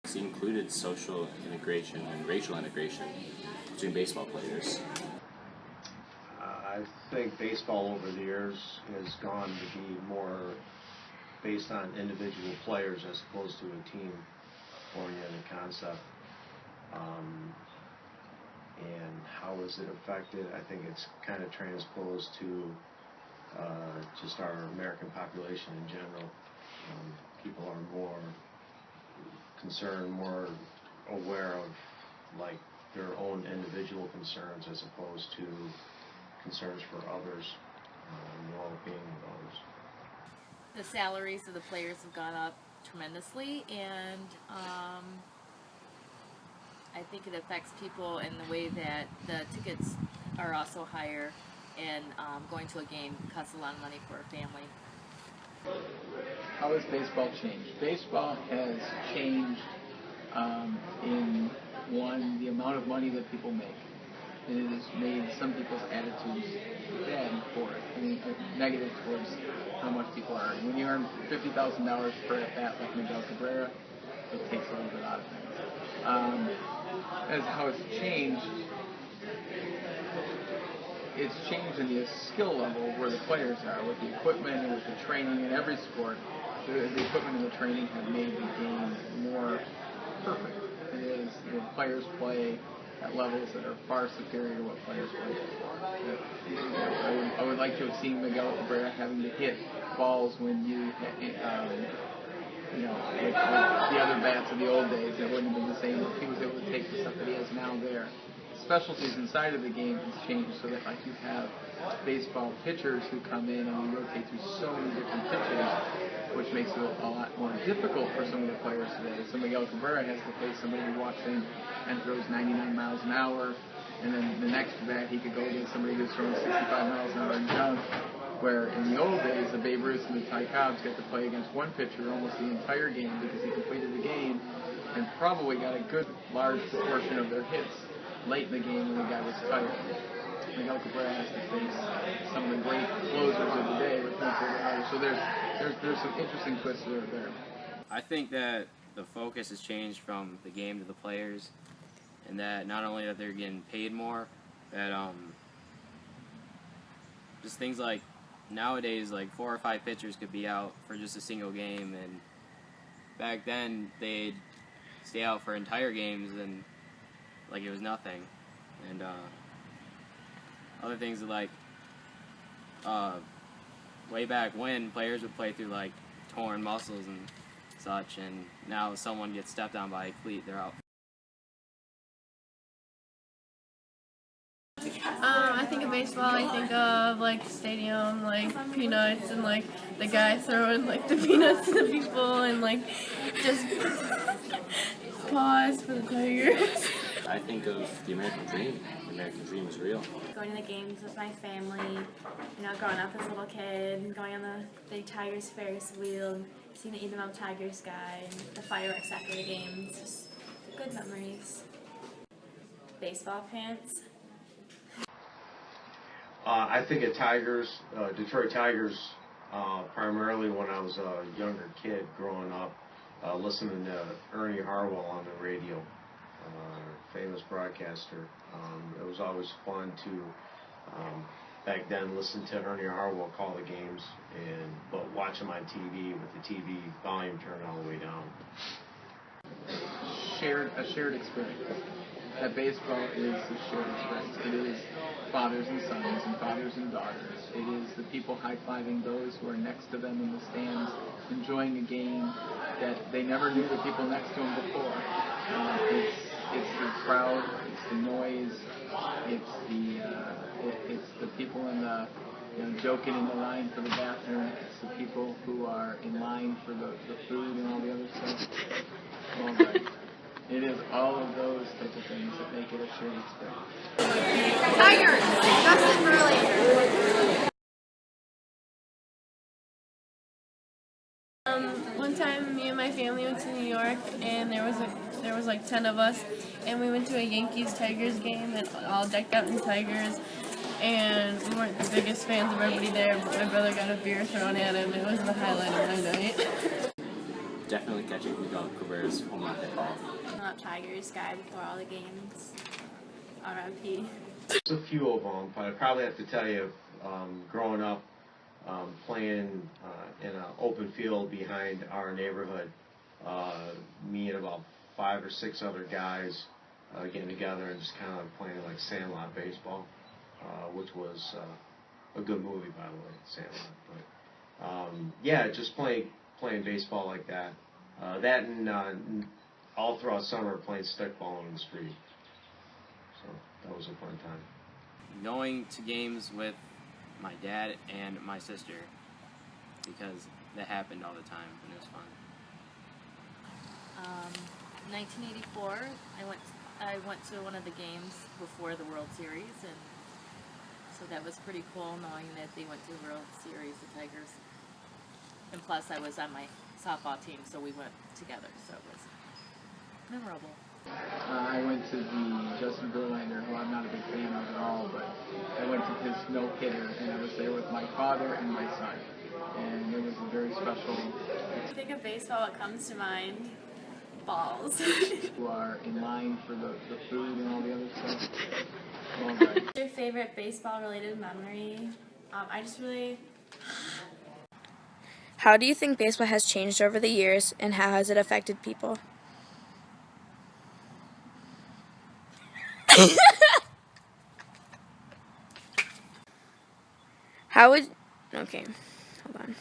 It's included social integration and racial integration between baseball players. I think baseball over the years has gone to be more based on individual players as opposed to a team-oriented concept. And how is it affected? I think it's kind of transposed to just our American population in general. People are more concerned, more aware of like their own individual concerns as opposed to concerns for others, the well-being of others. The salaries of the players have gone up tremendously, and I think it affects people in the way that the tickets are also higher, and going to a game costs a lot of money for a family. How has baseball changed? Baseball has changed in one, the amount of money that people make. It has made some people's attitudes bad for it. I mean, negative towards how much people are earning. When you earn $50,000 per at bat like Miguel Cabrera, it takes a little bit out of things. As how it's changed in the skill level where the players are, with the equipment and with the training in every sport. The equipment and the training have made the game more perfect. It is, the players play at levels that are far superior to what players play before. I would like to have seen Miguel Cabrera having to hit balls when with the other bats of the old days. That wouldn't have been the same if he was able to take the stuff that he has now there. Specialties inside of the game has changed so that like you have baseball pitchers who come in and we rotate through so many different pitches, which makes it a lot more difficult for some of the players today. So Miguel Cabrera has to face somebody who walks in and throws 99 miles an hour, and then the next bat he could go against somebody who's throwing 65 miles an hour and jump. Where in the old days, the Babe Ruth and the Ty Cobbs got to play against one pitcher almost the entire game because he completed the game and probably got a good large proportion of their hits late in the game when the guy was tired. Miguel Cabrera has to face some of the great closers of the day with him. So there's some interesting twists there. I think that the focus has changed from the game to the players, and that not only that they're getting paid more, that just things like nowadays, like 4 or 5 pitchers could be out for just a single game, and back then they'd stay out for entire games and like it was nothing. And other things like way back when players would play through like torn muscles and such, and now if someone gets stepped on by a cleat, they're out. I think of baseball, I think of like stadium, like peanuts, and like the guy throwing like the peanuts to the people, and like just pause for the Tigers. I think of the American dream. The American dream is real. Going to the games with my family, growing up as a little kid, going on the big Tigers Ferris wheel, seeing the Even Up Tiger sky, and the fireworks after the games. Just good memories. Baseball pants. I think of Tigers, Detroit Tigers, primarily when I was a younger kid growing up, listening to Ernie Harwell on the radio, famous broadcaster. It was always fun to, back then, listen to Ernie Harwell call the games, but watch them on TV with the TV volume turned all the way down. A shared experience. That baseball is a shared experience. It is fathers and sons and fathers and daughters. It is the people high-fiving those who are next to them in the stands, enjoying a game that they never knew the people next to them before. It's the crowd, it's the noise, it's the people in the joking in the line for the bathroom. It's the people who are in line for the food and all the other stuff. All right. It is all of those types of things that make it a shared experience. Tigers, Justin Verlander. One time, me and my family went to New York, and there was like 10 of us, and we went to a Yankees-Tigers game, and all decked out in Tigers, and we weren't the biggest fans of everybody there, but my brother got a beer thrown at him. It was the highlight of my night. definitely catching Miguel Cabrera's home run hit ball. I'm up Tigers guy before all the games. RMP. There's a few of them, but I probably have to tell you, growing up, playing in an open field behind our neighborhood, me and about 5 or 6 other guys getting together and just kind of playing like Sandlot baseball, which was a good movie, by the way, Sandlot. But yeah, just playing baseball like that. That and all throughout summer playing stickball in the street. So that was a fun time. Going to games with my dad and my sister, because that happened all the time and it was fun. 1984, I went to one of the games before the World Series, and so that was pretty cool knowing that they went to the World Series, the Tigers. And plus, I was on my softball team, so we went together, so it was memorable. I went to the Justin Verlander, who I'm not a big fan of at all, but I went to his no-hitter, and I was there with my father and my son, and it was a very special. When I think of baseball, what comes to mind? Balls. You are in line for the food and all the other stuff. All right. What's your favorite baseball-related memory? I just really... How do you think baseball has changed over the years, and how has it affected people? Okay, hold on.